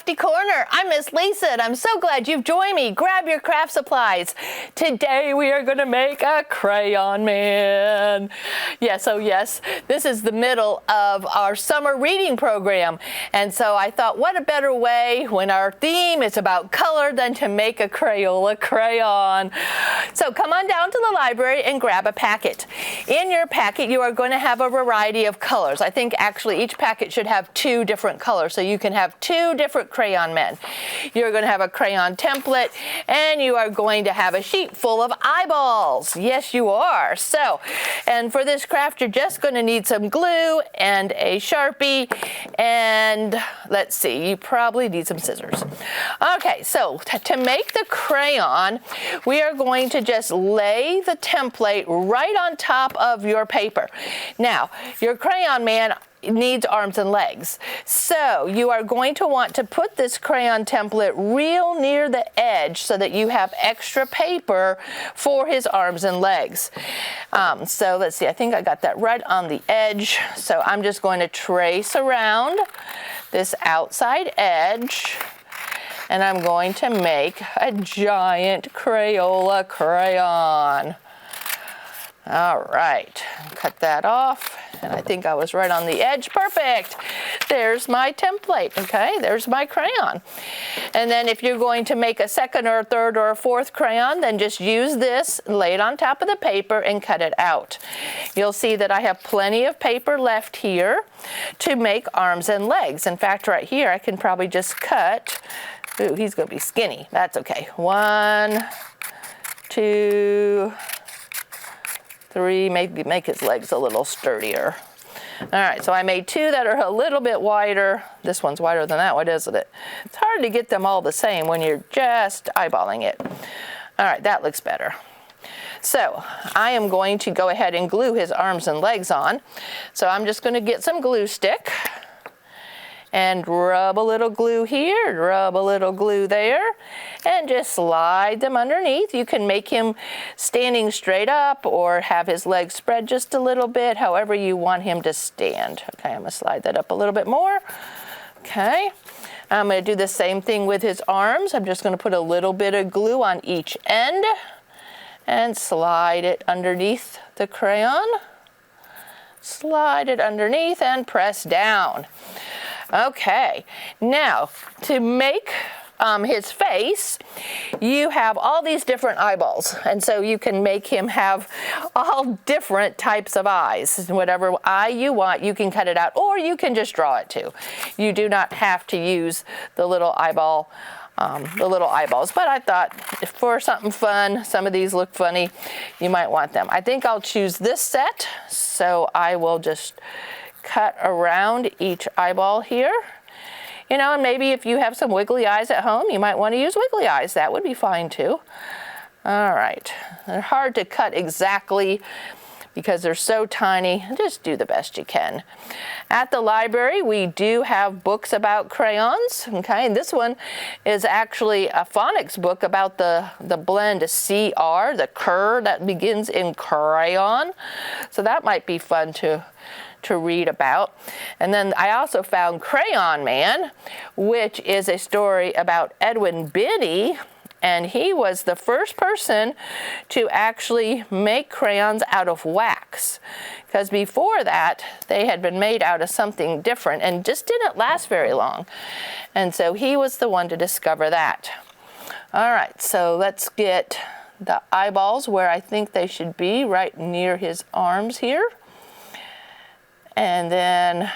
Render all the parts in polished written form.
Crafty Corner. I'm Miss Lisa, and I'm so glad you've joined me. Grab your craft supplies. Today we are going to make a crayon man. Yes, oh yes, this is the middle of our summer reading program. And so I thought, what a better way when our theme is about color than to make a Crayola crayon. So come on down to the library and grab a packet. In your packet, you are going to have a variety of colors. I think actually each packet should have 2 different colors, so you can have 2 different crayon men. You're going to have a crayon template, and you are going to have a sheet full of eyeballs. Yes, you are. So, and for this craft, you're just going to need some glue and a Sharpie, and let's see, you probably need some scissors. Okay, so to make the crayon, we are going to just lay the template right on top of your paper. Now, your crayon man needs arms and legs. So you are going to want to put this crayon template real near the edge so that you have extra paper for his arms and legs. So let's see, I think I got that right on the edge. So I'm just going to trace around this outside edge, and I'm going to make a giant Crayola crayon. All right, cut that off, and I think I was right on the edge. Perfect. There's my template, okay? There's my crayon. And then if you're going to make a second or a third or a fourth crayon, then just use this, lay it on top of the paper, and cut it out. You'll see that I have plenty of paper left here to make arms and legs. In fact, right here, I can probably just cut. Ooh, he's going to be skinny. That's okay. 1, 2, 3, maybe make his legs a little sturdier. All right, so I made 2 that are a little bit wider. This one's wider than that one, isn't it? It's hard to get them all the same when you're just eyeballing it. All right, that looks better. So I am going to go ahead and glue his arms and legs on. So I'm just going to get some glue stick and rub a little glue here, rub a little glue there, and just slide them underneath. You can make him standing straight up or have his legs spread just a little bit, however you want him to stand. Okay, I'm gonna slide that up a little bit more. Okay, I'm gonna do the same thing with his arms. I'm just gonna put a little bit of glue on each end and slide it underneath the crayon. Slide it underneath and press down. Okay, now to make his face, you have all these different eyeballs, and so you can make him have all different types of eyes. Whatever eye you want, you can cut it out, or you can just draw it too. You do not have to use the little eyeball, the little eyeballs, but I thought for something fun, some of these look funny, you might want them. I think I'll choose this set, so I will just cut around each eyeball here. You know, and maybe if you have some wiggly eyes at home, you might want to use wiggly eyes. That would be fine too. All right, they're hard to cut exactly because they're so tiny. Just do the best you can. At the library, we do have books about crayons, okay? And this one is actually a phonics book about the blend CR, the cur that begins in crayon. So that might be fun to read about. And then I also found Crayon Man, which is a story about Edwin Binney, and he was the first person to actually make crayons out of wax, because before that they had been made out of something different and just didn't last very long. And so he was the one to discover that. All right, so let's get the eyeballs where I think they should be, right near his arms here. And then,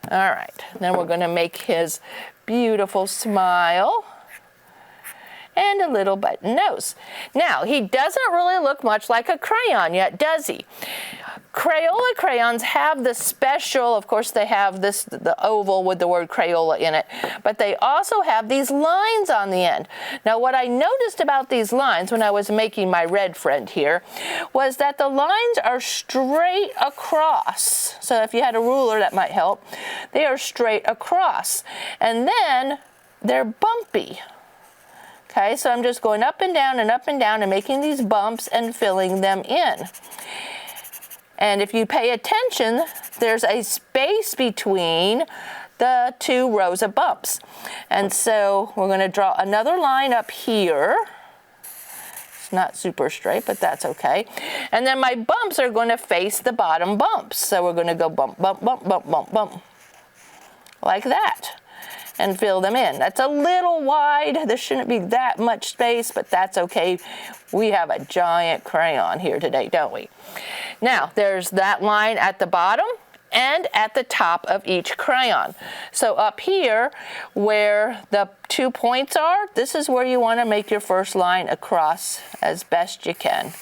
all right, then we're going to make his beautiful smile and a little button nose. Now, he doesn't really look much like a crayon yet, does he? Crayola crayons have the special, of course they have this, the oval with the word Crayola in it, but they also have these lines on the end. Now what I noticed about these lines when I was making my red friend here was that the lines are straight across. So if you had a ruler, that might help. They are straight across, and then they're bumpy. Okay, so I'm just going up and down and making these bumps and filling them in. And if you pay attention, there's a space between the 2 rows of bumps. And so we're going to draw another line up here. It's not super straight, but that's okay. And then my bumps are going to face the bottom bumps. So we're going to go bump, bump, bump, bump, bump, bump, like that, and fill them in. That's a little wide. There shouldn't be that much space, but that's okay. We have a giant crayon here today, don't we? Now, there's that line at the bottom and at the top of each crayon. So up here, where the 2 points are, this is where you want to make your first line across as best you can.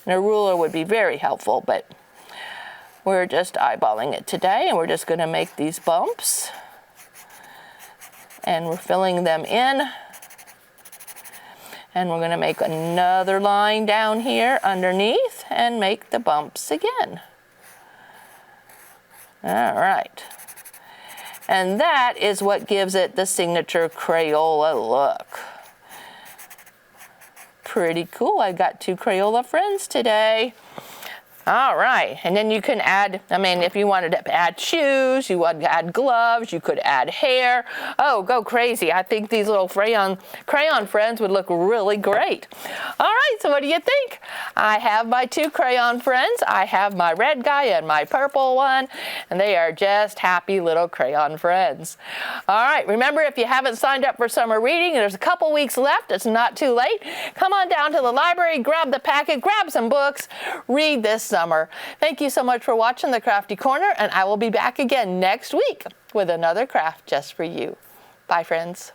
And a ruler would be very helpful, but we're just eyeballing it today, and we're just going to make these bumps. And we're filling them in. And we're going to make another line down here underneath and make the bumps again. All right. And that is what gives it the signature Crayola look. Pretty cool. I got 2 Crayola friends today. All right, and then you can add, I mean, if you wanted to add shoes, you would add gloves, you could add hair. Oh, go crazy. I think these little crayon friends would look really great. All right, so what do you think? I have my 2 crayon friends. I have my red guy and my purple one, and they are just happy little crayon friends. All right, remember, if you haven't signed up for summer reading, there's a couple weeks left. It's not too late. Come on down to the library, grab the packet, grab some books, read this summer. Thank you so much for watching the Crafty Corner, and I will be back again next week with another craft just for you. Bye, friends.